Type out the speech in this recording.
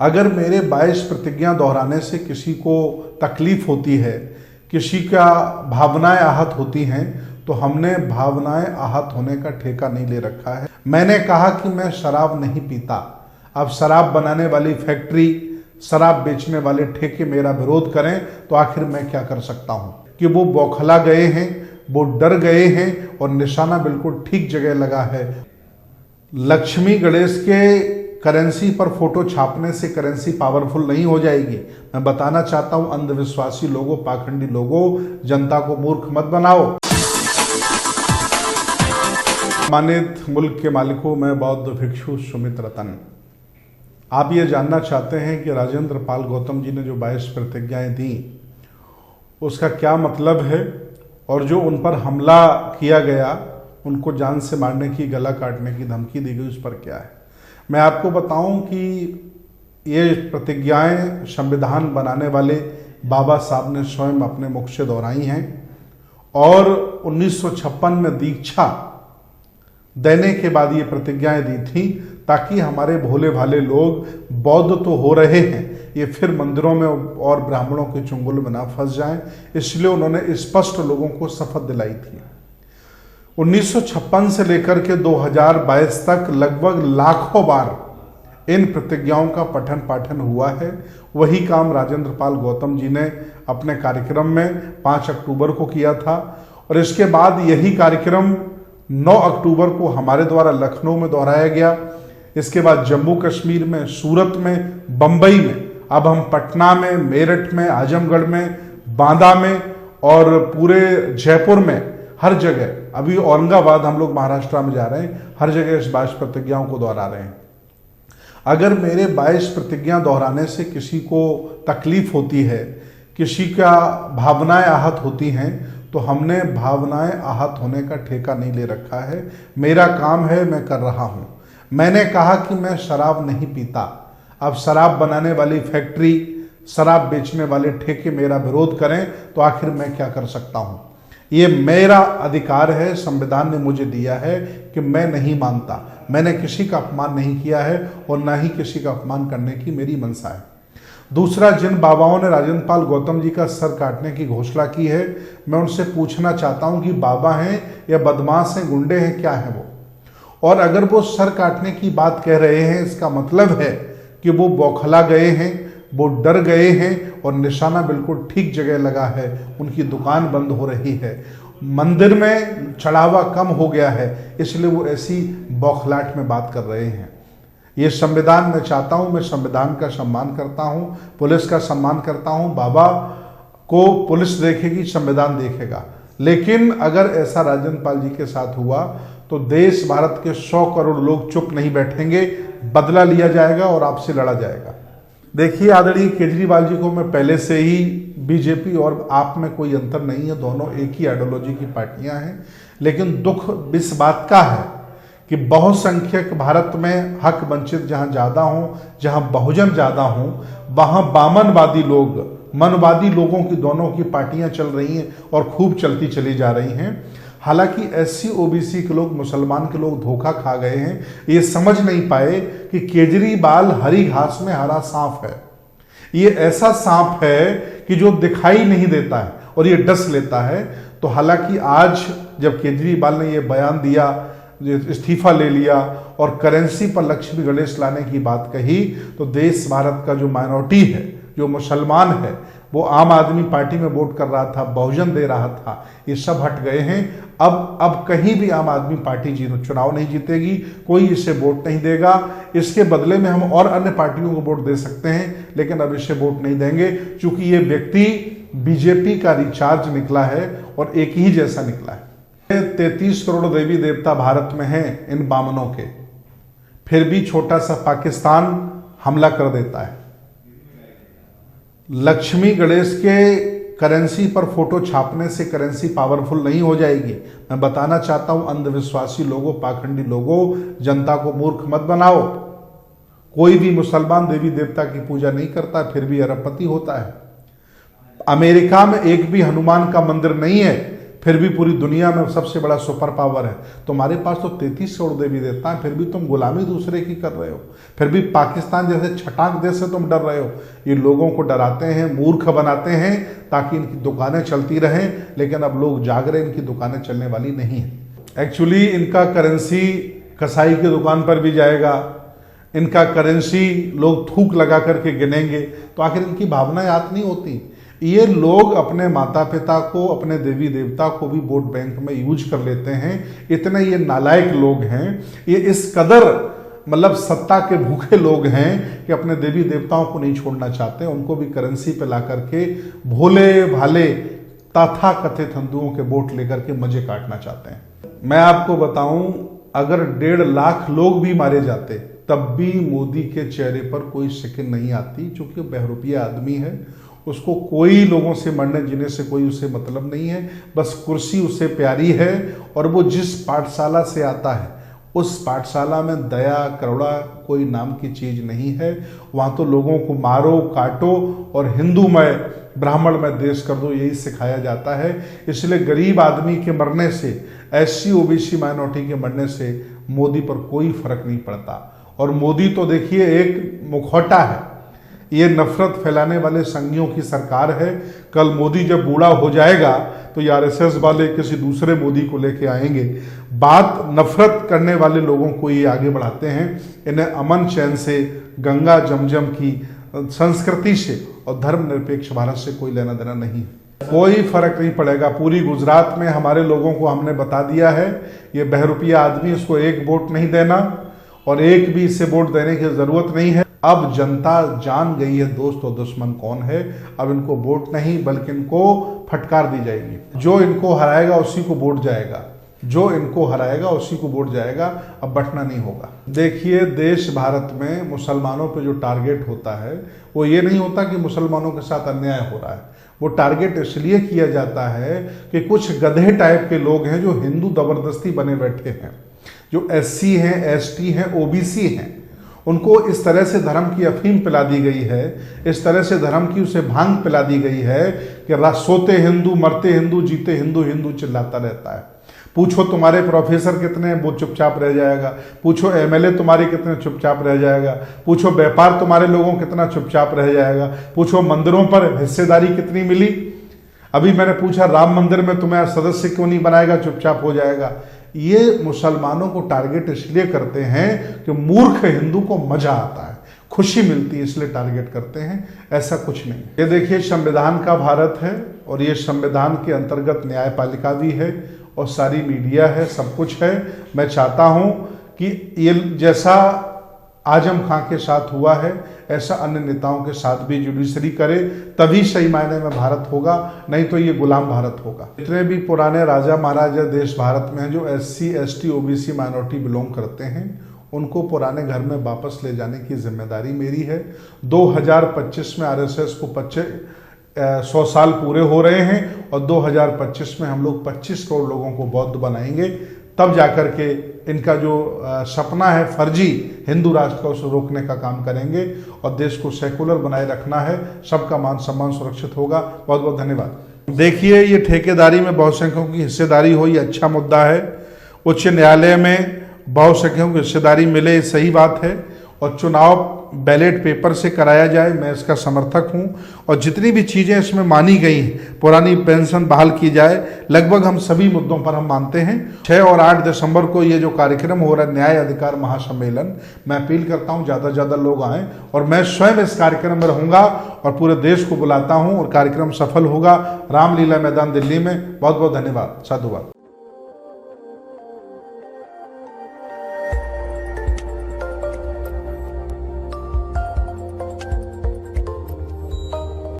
अगर मेरे 22 प्रतिज्ञा दोहराने से किसी को तकलीफ होती है, किसी का भावनाएं आहत होती हैं, तो हमने भावनाएं आहत होने का ठेका नहीं ले रखा है। मैंने कहा कि मैं शराब नहीं पीता। अब शराब बनाने वाली फैक्ट्री, शराब बेचने वाले ठेके मेरा विरोध करें तो आखिर मैं क्या कर सकता हूं? कि वो बौखला गए हैं, वो डर गए हैं और निशाना बिल्कुल ठीक जगह लगा है। लक्ष्मी गणेश के करेंसी पर फोटो छापने से करेंसी पावरफुल नहीं हो जाएगी। मैं बताना चाहता हूं अंधविश्वासी लोगों, पाखंडी लोगों, जनता को मूर्ख मत बनाओ। सम्मानित मुल्क के मालिकों, मैं बौद्ध भिक्षु सुमित रतन। आप ये जानना चाहते हैं कि राजेंद्र पाल गौतम जी ने जो 22 प्रतिज्ञाएं दी उसका क्या मतलब है, और जो उन पर हमला किया गया, उनको जान से मारने की, गला काटने की धमकी दी गई, उस पर क्या है। मैं आपको बताऊं कि ये प्रतिज्ञाएं संविधान बनाने वाले बाबा साहब ने स्वयं अपने मुख से दोहराई हैं और 1956 में दीक्षा देने के बाद ये प्रतिज्ञाएं दी थी, ताकि हमारे भोले भाले लोग बौद्ध तो हो रहे हैं, ये फिर मंदिरों में और ब्राह्मणों के चुंगल में ना फंस जाएं। इसलिए उन्होंने स्पष्ट लोगों को शपथ दिलाई थी। 1956 से लेकर के 2022 तक लगभग लाखों बार इन प्रतिज्ञाओं का पठन पाठन हुआ है। वही काम राजेंद्र पाल गौतम जी ने अपने कार्यक्रम में 5 अक्टूबर को किया था, और इसके बाद यही कार्यक्रम 9 अक्टूबर को हमारे द्वारा लखनऊ में दोहराया गया। इसके बाद जम्मू कश्मीर में, सूरत में, बंबई में, अब हम पटना में, मेरठ में, आजमगढ़ में, बांदा में और पूरे जयपुर में, हर जगह, अभी औरंगाबाद हम लोग महाराष्ट्र में जा रहे हैं, हर जगह इस 22 प्रतिज्ञाओं को दोहरा रहे हैं। अगर मेरे 22 प्रतिज्ञा दोहराने से किसी को तकलीफ होती है, किसी का भावनाएं आहत होती हैं, तो हमने भावनाएं आहत होने का ठेका नहीं ले रखा है। मेरा काम है, मैं कर रहा हूं। मैंने कहा कि मैं शराब नहीं पीता। अब शराब बनाने वाली फैक्ट्री, शराब बेचने वाले ठेके मेरा विरोध करें तो आखिर मैं क्या कर सकता हूं? ये मेरा अधिकार है, संविधान ने मुझे दिया है कि मैं नहीं मानता। मैंने किसी का अपमान नहीं किया है और ना ही किसी का अपमान करने की मेरी मंशा है। दूसरा, जिन बाबाओं ने राजेंद्र पाल गौतम जी का सर काटने की घोषणा की है, मैं उनसे पूछना चाहता हूं कि बाबा हैं या बदमाश हैं, गुंडे हैं, क्या है वो? और अगर वो सर काटने की बात कह रहे हैं, इसका मतलब है कि वो बौखला गए हैं, वो डर गए हैं और निशाना बिल्कुल ठीक जगह लगा है। उनकी दुकान बंद हो रही है, मंदिर में चढ़ावा कम हो गया है, इसलिए वो ऐसी बौखलाहट में बात कर रहे हैं। ये संविधान मैं चाहता हूं, मैं संविधान का सम्मान करता हूं, पुलिस का सम्मान करता हूं। बाबा को पुलिस देखेगी, संविधान देखेगा। लेकिन अगर ऐसा राजेंद्र पाल जी के साथ हुआ तो देश, भारत के 100 करोड़ लोग चुप नहीं बैठेंगे, बदला लिया जाएगा और आपसे लड़ा जाएगा। देखिए, आदरणीय केजरीवाल जी को मैं पहले से ही, बीजेपी और आप में कोई अंतर नहीं है, दोनों एक ही आइडियोलॉजी की पार्टियां हैं। लेकिन दुख इस बात का है कि बहुसंख्यक भारत में हक वंचित जहां ज्यादा हों, जहां बहुजन ज्यादा हों, वहां वामनवादी लोग, मनवादी लोगों की, दोनों की पार्टियां चल रही हैं और खूब चलती चली जा रही हैं। हालांकि एससी ओबीसी के लोग, मुसलमान के लोग धोखा खा गए हैं। ये समझ नहीं पाए कि केजरीवाल हरी घास में हरा सांप है। ये ऐसा सांप है कि जो दिखाई नहीं देता है और ये डस लेता है। तो हालांकि आज जब केजरीवाल ने ये बयान दिया, इस्तीफा ले लिया और करेंसी पर लक्ष्मी गणेश लाने की बात कही, तो देश, भारत का जो माइनॉरिटी है, जो मुसलमान है, वो आम आदमी पार्टी में वोट कर रहा था, बहुजन दे रहा था, ये सब हट गए हैं। अब कहीं भी आम आदमी पार्टी चुनाव नहीं जीतेगी, कोई इसे वोट नहीं देगा। इसके बदले में हम और अन्य पार्टियों को वोट दे सकते हैं, लेकिन अब इसे वोट नहीं देंगे, क्योंकि ये व्यक्ति बीजेपी का रिचार्ज निकला है और एक ही जैसा निकला है। 33 करोड़ देवी देवता भारत में हैं इन बामनों के, फिर भी छोटा सा पाकिस्तान हमला कर देता है। लक्ष्मी गणेश के करेंसी पर फोटो छापने से करेंसी पावरफुल नहीं हो जाएगी। मैं बताना चाहता हूं अंधविश्वासी लोगों, पाखंडी लोगों, जनता को मूर्ख मत बनाओ। कोई भी मुसलमान देवी देवता की पूजा नहीं करता, फिर भी अरबपति होता है। अमेरिका में एक भी हनुमान का मंदिर नहीं है, फिर भी पूरी दुनिया में सबसे बड़ा सुपर पावर है। तुम्हारे पास तो 33 करोड़ देवी देवता हैं, फिर भी तुम गुलामी दूसरे की कर रहे हो। फिर भी पाकिस्तान जैसे छटाक देश से तुम डर रहे हो। ये लोगों को डराते हैं, मूर्ख बनाते हैं ताकि इनकी दुकानें चलती रहें, लेकिन अब लोग जाग रहे, इनकी दुकानें चलने वाली नहीं है। एक्चुअली इनका करेंसी कसाई की दुकान पर भी जाएगा, इनका करेंसी लोग थूक लगा करके गिनेंगे, तो आखिर इनकी भावनाएं याद नहीं होती। ये लोग अपने माता पिता को, अपने देवी देवता को भी वोट बैंक में यूज कर लेते हैं। इतने ये नालायक लोग हैं, ये इस कदर मतलब सत्ता के भूखे लोग हैं कि अपने देवी देवताओं को नहीं छोड़ना चाहते, उनको भी करेंसी पे ला करके भोले भाले तथा कथित हिंदुओं के वोट लेकर के मजे काटना चाहते हैं। मैं आपको बताऊं, अगर 1.5 लाख लोग भी मारे जाते तब भी मोदी के चेहरे पर कोई शिकन नहीं आती, क्योंकि बहरूपिया आदमी है। उसको कोई लोगों से मरने जीने से कोई उसे मतलब नहीं है, बस कुर्सी उसे प्यारी है। और वो जिस पाठशाला से आता है उस पाठशाला में दया करुणा कोई नाम की चीज नहीं है। वहाँ तो लोगों को मारो काटो और हिंदूमय ब्राह्मणमय देश कर दो, यही सिखाया जाता है। इसलिए गरीब आदमी के मरने से, SC OBC माइनॉरिटी के मरने से मोदी पर कोई फर्क नहीं पड़ता। और मोदी तो देखिए एक मुखौटा है, ये नफरत फैलाने वाले संघियों की सरकार है। कल मोदी जब बूढ़ा हो जाएगा तो ये RSS वाले किसी दूसरे मोदी को लेके आएंगे। बात नफरत करने वाले लोगों को ये आगे बढ़ाते हैं। इन्हें अमन चैन से, गंगा जमजम की संस्कृति से और धर्मनिरपेक्ष भारत से कोई लेना देना नहीं। कोई फर्क नहीं पड़ेगा। पूरी गुजरात में हमारे लोगों को हमने बता दिया है, ये बहरूपिया आदमी, इसको एक वोट नहीं देना और एक भी इसे वोट देने की जरूरत नहीं है। अब जनता जान गई है दोस्त और दुश्मन कौन है। अब इनको वोट नहीं बल्कि इनको फटकार दी जाएगी। जो इनको हराएगा उसी को वोट जाएगा, जो इनको हराएगा उसी को वोट जाएगा। अब बटना नहीं होगा। देखिए, देश भारत में मुसलमानों पे जो टारगेट होता है वो ये नहीं होता कि मुसलमानों के साथ अन्याय हो रहा है। वो टारगेट इसलिए किया जाता है कि कुछ गधे टाइप के लोग हैं जो हिंदू जबरदस्ती बने बैठे हैं, जो SC हैं, ST हैं, OBC हैं। उनको इस तरह से धर्म की अफीम पिला दी गई है, इस तरह से धर्म की उसे भांग पिला दी गई है कि सोते हिंदू, मरते हिंदू, जीते हिंदू, हिंदू चिल्लाता रहता है। पूछो तुम्हारे प्रोफेसर कितने हैं, वो चुपचाप रह जाएगा। पूछो MLA तुम्हारे कितने, चुपचाप रह जाएगा। पूछो व्यापार तुम्हारे लोगों कितना, चुपचाप रह जाएगा। पूछो मंदिरों पर हिस्सेदारी कितनी मिली, अभी मैंने पूछा राम मंदिर में तुम्हें सदस्य क्यों नहीं बनाएगा, चुपचाप हो जाएगा। ये मुसलमानों को टारगेट इसलिए करते हैं कि मूर्ख हिंदू को मजा आता है, खुशी मिलती है, इसलिए टारगेट करते हैं। ऐसा कुछ नहीं। ये देखिए, संविधान का भारत है और ये संविधान के अंतर्गत न्यायपालिका भी है और सारी मीडिया है, सब कुछ है। मैं चाहता हूं कि ये जैसा आजम खां के साथ हुआ है ऐसा अन्य नेताओं के साथ भी जुडिशरी करे, तभी सही मायने में भारत होगा, नहीं तो ये गुलाम भारत होगा। जितने भी पुराने राजा महाराजा देश भारत में हैं जो SC ST OBC minority belong करते हैं, उनको पुराने घर में वापस ले जाने की जिम्मेदारी मेरी है। 2025 में RSS को 100 साल पूरे हो रहे हैं और 2025 में हम लोग 25 करोड़ लोगों को बौद्ध बनाएंगे। तब जाकर के इनका जो सपना है फर्जी हिंदू राष्ट्र का, उसे रोकने का काम करेंगे और देश को सेकुलर बनाए रखना है। सबका मान सम्मान सुरक्षित होगा। बहुत बहुत धन्यवाद। देखिए, ये ठेकेदारी में बहुसंख्यकों की हिस्सेदारी हो, ये अच्छा मुद्दा है। उच्च न्यायालय में बहुसंख्यकों की हिस्सेदारी मिले, सही बात है। और चुनाव बैलेट पेपर से कराया जाए, मैं इसका समर्थक हूं। और जितनी भी चीज़ें इसमें मानी गई हैं, पुरानी पेंशन बहाल की जाए, लगभग हम सभी मुद्दों पर हम मानते हैं। 6 और 8 दिसंबर को ये जो कार्यक्रम हो रहा है न्याय अधिकार महासम्मेलन, मैं अपील करता हूं ज़्यादा से ज़्यादा लोग आएँ और मैं स्वयं इस कार्यक्रम में रहूँगा और पूरे देश को बुलाता हूँ और कार्यक्रम सफल होगा। रामलीला मैदान दिल्ली में। बहुत बहुत धन्यवाद। साधुवाद।